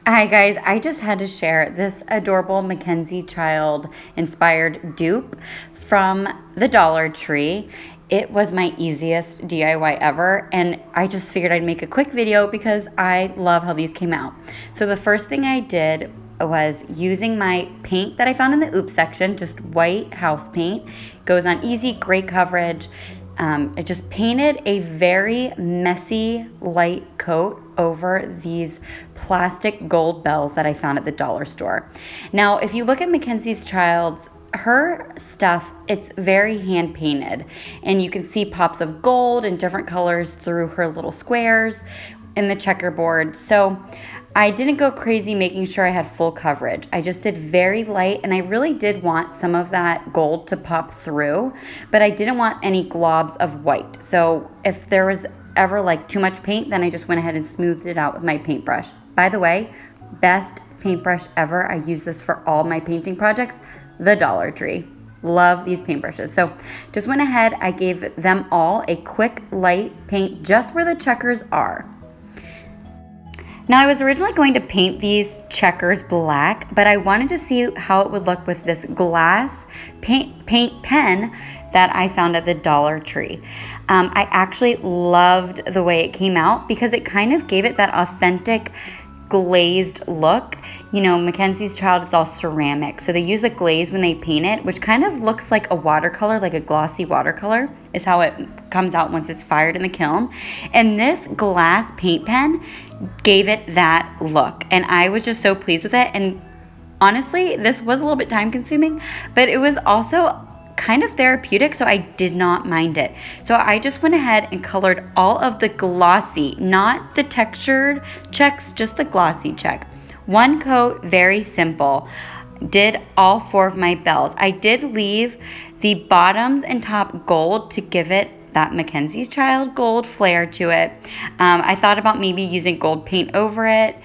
Hi guys, I just had to share this adorable Mackenzie Child inspired dupe from the Dollar Tree. It was my easiest DIY ever, and I just figured I'd make a quick video because I love how these came out. So the first thing I did was using my paint that I found in the Oops section, just white house paint. Goes on easy, great coverage. I just painted a very messy light coat over these plastic gold bells that I found at the dollar store. Now, if you look at Mackenzie's Child's, her stuff, it's very hand painted, and you can see pops of gold in different colors through her little squares in the checkerboard. So I didn't go crazy making sure I had full coverage. I just did very light, and I really did want some of that gold to pop through, but I didn't want any globs of white. So if there was ever like too much paint, then I just went ahead and smoothed it out with my paintbrush. By the way, best paintbrush ever. I use this for all my painting projects, the Dollar Tree. Love these paintbrushes. So just went ahead, I gave them all a quick light paint just where the checkers are. Now, I was originally going to paint these checkers black, but I wanted to see how it would look with this glass paint pen that I found at the Dollar Tree. I actually loved the way it came out because it kind of gave it that authentic glazed look. You know, Mackenzie's Child, it's all ceramic, so they use a glaze when they paint it, which kind of looks like a watercolor, like a glossy watercolor is how it comes out once it's fired in the kiln. And this glass paint pen gave it that look, and I was just so pleased with it. And honestly, this was a little bit time consuming, but it was also kind of therapeutic, so I did not mind it. So I just went ahead and colored all of the glossy, not the textured checks, just the glossy check. One coat, very simple. Did all 4 of my bells. I did leave the bottoms and top gold to give it that Mackenzie's Child gold flair to it. I thought about maybe using gold paint over it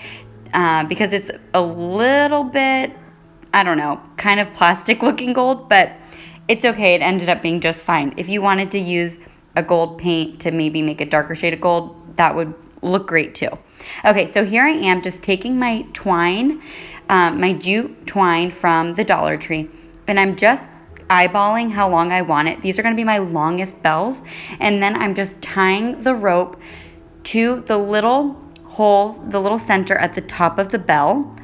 because it's a little bit, I don't know, kind of plastic looking gold, but it's okay. It ended up being just fine. If you wanted to use a gold paint to maybe make a darker shade of gold, that would look great too. Okay, so here I am just taking my twine, my jute twine from the Dollar Tree, and I'm just eyeballing how long I want it. These are going to be my longest bells, and then I'm just tying the rope to the little hole, the little center at the top of the bell,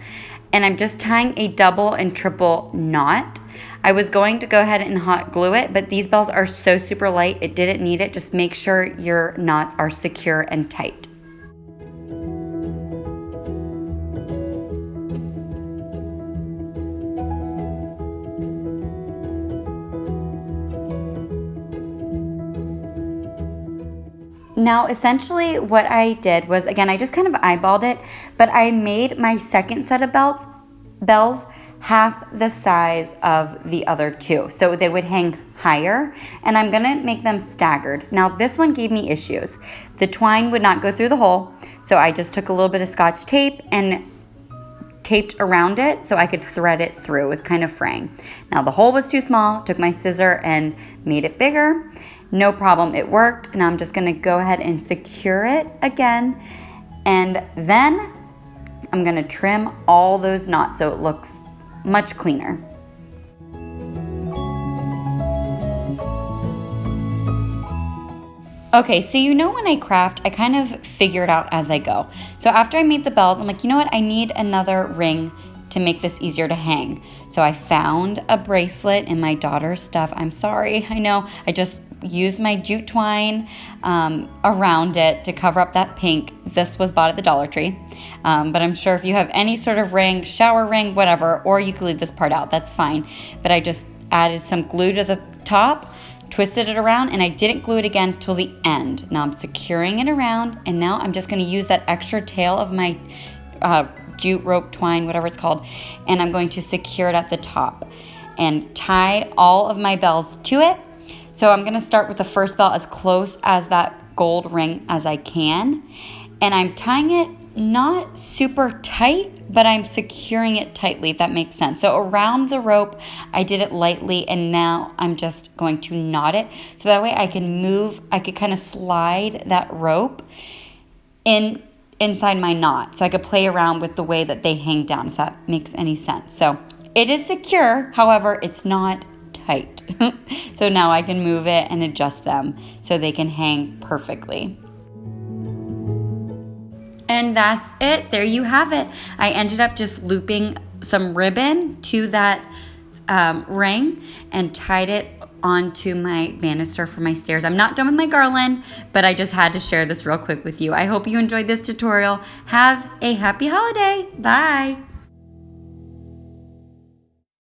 and I'm just tying a double and triple knot. I was going to go ahead and hot glue it, but these bells are so super light, it didn't need it. Just make sure your knots are secure and tight. Now, essentially what I did was, again, I just kind of eyeballed it, but I made my second set of bells half the size of the other 2. So they would hang higher, and I'm gonna make them staggered. Now, this one gave me issues. The twine would not go through the hole, so I just took a little bit of Scotch tape and taped around it so I could thread it through. It was kind of fraying. Now, the hole was too small, took my scissor and made it bigger. No problem, it worked. Now I'm just gonna go ahead and secure it again, and then I'm gonna trim all those knots so it looks much cleaner. Okay, so you know when I craft, I kind of figure it out as I go. So after I made the bells, I'm like, you know what, I need another ring to make this easier to hang. So I found a bracelet in my daughter's stuff. I'm sorry, I know, I just used my jute twine around it to cover up that pink. This was bought at the Dollar Tree, but I'm sure if you have any sort of ring, shower ring, whatever, or you could leave this part out, that's fine. But I just added some glue to the top, twisted it around, and I didn't glue it again till the end. Now I'm securing it around, and now I'm just gonna use that extra tail of my jute rope twine, whatever it's called, and I'm going to secure it at the top and tie all of my bells to it. So I'm gonna start with the first bell as close as that gold ring as I can, and I'm tying it not super tight, but I'm securing it tightly, if that makes sense. So around the rope, I did it lightly, and now I'm just going to knot it so that way I can move, I could kind of slide that rope in inside my knot. So I could play around with the way that they hang down, if that makes any sense. So it is secure, however, it's not tight. So now I can move it and adjust them so they can hang perfectly. And that's it. There you have it. I ended up just looping some ribbon to that ring and tied it onto my banister for my stairs. I'm not done with my garland, but I just had to share this real quick with you. I hope you enjoyed this tutorial. Have a happy holiday. Bye.